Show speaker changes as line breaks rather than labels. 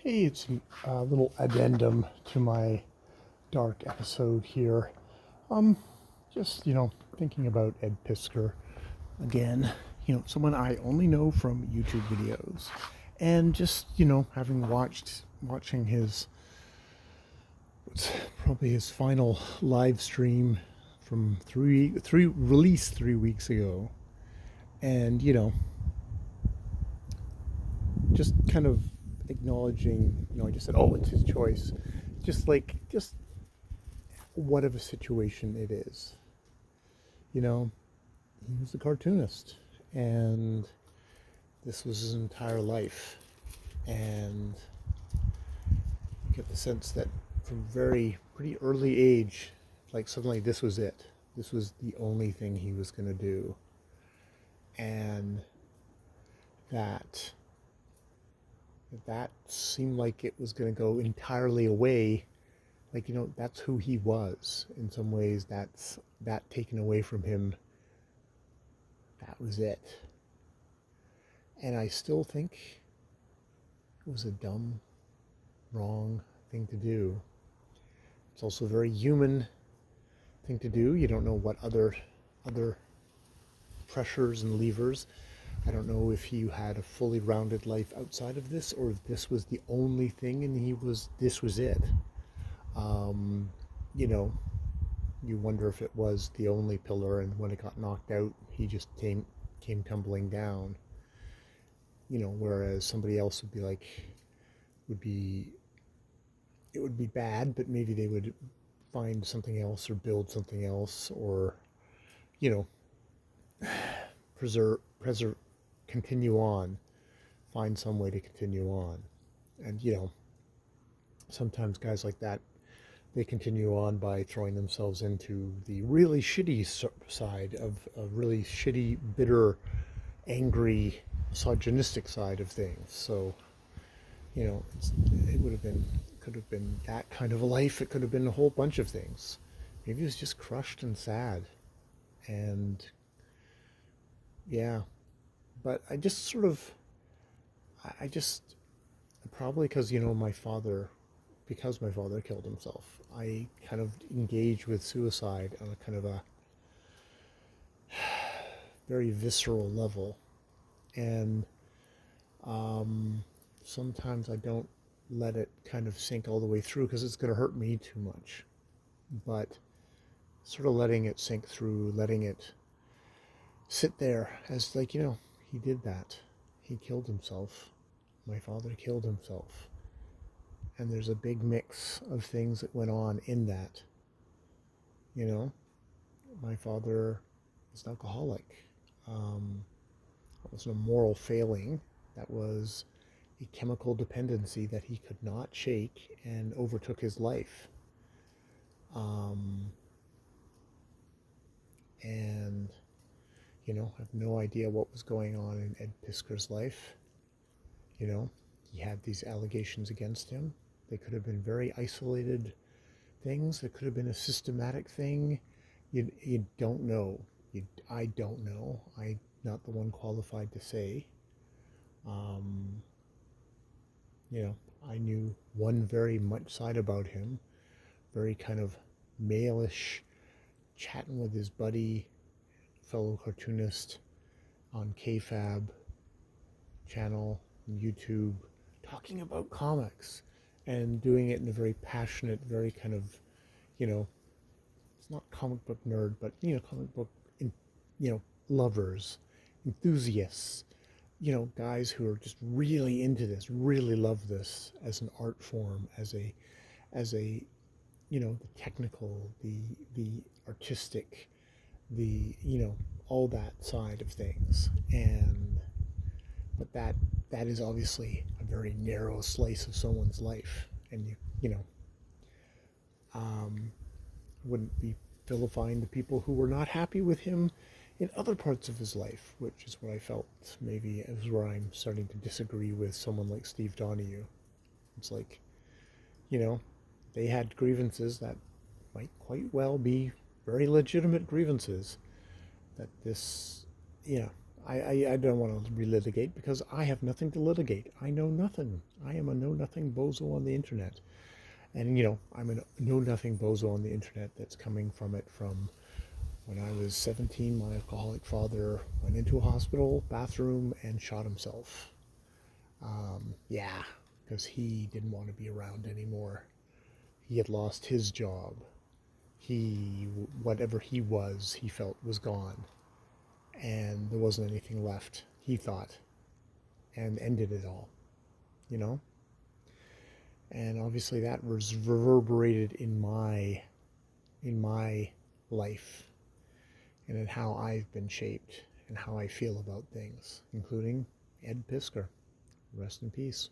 Hey, it's a little addendum to my dark episode here. Um, just, thinking about Ed Piskor again. Someone I only know from YouTube videos. And just, having watching what's probably his final live stream from released 3 weeks ago. And, just kind of acknowledging, I just said, oh, it's his choice. Just what of a situation it is. He was a cartoonist, and this was his entire life. And you get the sense that from pretty early age, like suddenly this was it. This was the only thing he was going to do. And that seemed like it was going to go entirely away. Like, that's who he was. In some ways, that taken away from him, that was it. And I still think it was a dumb, wrong thing to do. It's also a very human thing to do. You don't know what other pressures and levers. I don't know if he had a fully rounded life outside of this, or if this was the only thing and this was it. You wonder if it was the only pillar, and when it got knocked out, he just came tumbling down. Whereas somebody else would be like, it would be bad, but maybe they would find something else or build something else, or, you know, continue on, find some way to continue on. And, sometimes guys like that, they continue on by throwing themselves into the really shitty side of a really shitty, bitter, angry, misogynistic side of things. So, could have been that kind of a life. It could have been a whole bunch of things. Maybe it was just crushed and sad. And yeah, but I just, probably because, because my father killed himself, I kind of engage with suicide on a kind of a very visceral level. And sometimes I don't let it kind of sink all the way through because it's going to hurt me too much. But sort of letting it sink through, letting it sit there as like, he did that. He killed himself. My father killed himself. And there's a big mix of things that went on in that. My father was an alcoholic. It wasn't a moral failing. That was a chemical dependency that he could not shake and overtook his life. And, I have no idea what was going on in Ed Piskor's life. He had these allegations against him. They could have been very isolated things. It could have been a systematic thing. You don't know. I don't know. I'm not the one qualified to say. I knew one very much side about him, very kind of male-ish, chatting with his buddy, fellow cartoonist on KFAB channel, YouTube, talking about comics and doing it in a very passionate, very kind of, it's not comic book nerd, but, comic book, lovers, enthusiasts, guys who are just really into this, really love this as an art form, as a, the technical, the artistic, the, all that side of things. But that is obviously a very narrow slice of someone's life. And wouldn't be vilifying the people who were not happy with him in other parts of his life, which is what I felt maybe is where I'm starting to disagree with someone like Steve Donahue. It's like, they had grievances that might quite well be very legitimate grievances. That this, I don't want to relitigate because I have nothing to litigate. I know nothing. I am a know-nothing bozo on the internet. And, I'm a know-nothing bozo on the internet that's coming from it from when I was 17. My alcoholic father went into a hospital bathroom and shot himself. Yeah, because he didn't want to be around anymore. He had lost his job. Whatever he was, he felt was gone. And there wasn't anything left, he thought, and ended it all, you know? And obviously that was reverberated in my life and in how I've been shaped and how I feel about things, including Ed Pisker. Rest in peace.